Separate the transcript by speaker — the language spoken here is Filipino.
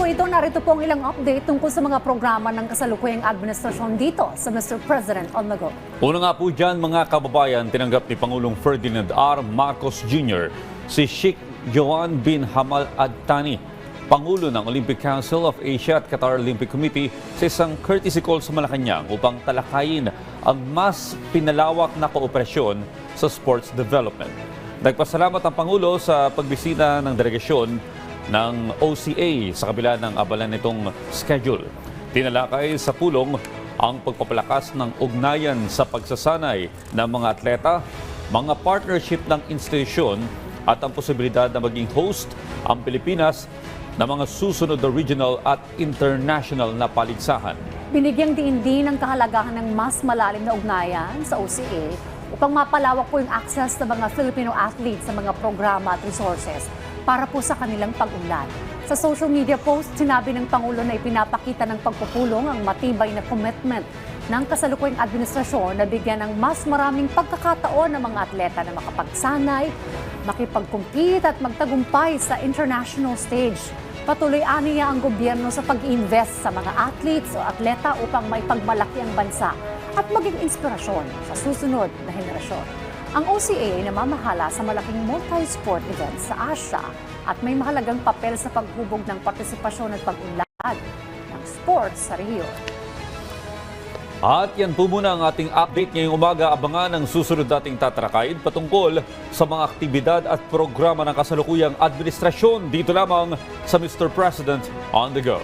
Speaker 1: po ito. Narito po ang ilang update tungkol sa mga programa ng kasalukuyang administrasyon dito sa Mr. President on the Go.
Speaker 2: Una nga po dyan mga kababayan, tinanggap ni Pangulong Ferdinand R. Marcos Jr. si Sheikh Johan bin Hamal Al Thani, Pangulo ng Olympic Council of Asia at Qatar Olympic Committee sa isang courtesy call sa Malacanang upang talakayin ang mas pinalawak na kooperasyon sa sports development. Nagpasalamat ang Pangulo sa pagbisita ng delegasyon ng OCA sa kabila ng abalan nitong schedule. Tinalakay sa pulong ang pagpapalakas ng ugnayan sa pagsasanay ng mga atleta, mga partnership ng institusyon at ang posibilidad na maging host ang Pilipinas ng mga susunod na regional at international na paligsahan.
Speaker 1: Binigyang diin din ang kahalagahan ng mas malalim na ugnayan sa OCA upang mapalawak po yung access ng mga Filipino athletes sa mga programa at resources para po sa kanilang pag-unlad. Sa social media post, sinabi ng Pangulo na ipinapakita ng pagpupulong ang matibay na commitment ng kasalukuyang administrasyon na bigyan ng mas maraming pagkakataon ng mga atleta na makapagsanay, makipag-compete at magtagumpay sa international stage. Patuloy aniya ang gobyerno sa pag-invest sa mga athletes o atleta upang maipagmalaki ang bansa at maging inspirasyon sa susunod na henerasyon. Ang OCA namamahala sa malaking multi-sport events sa Asia at may mahalagang papel sa paghubog ng partisipasyon at pag-unlad ng sports sa rehiyon.
Speaker 2: At yan po muna ang ating update ngayong umaga. Abangan ang susunod nating tatalakayin patungkol sa mga aktibidad at programa ng kasalukuyang administrasyon dito lamang sa Mr. President on the Go.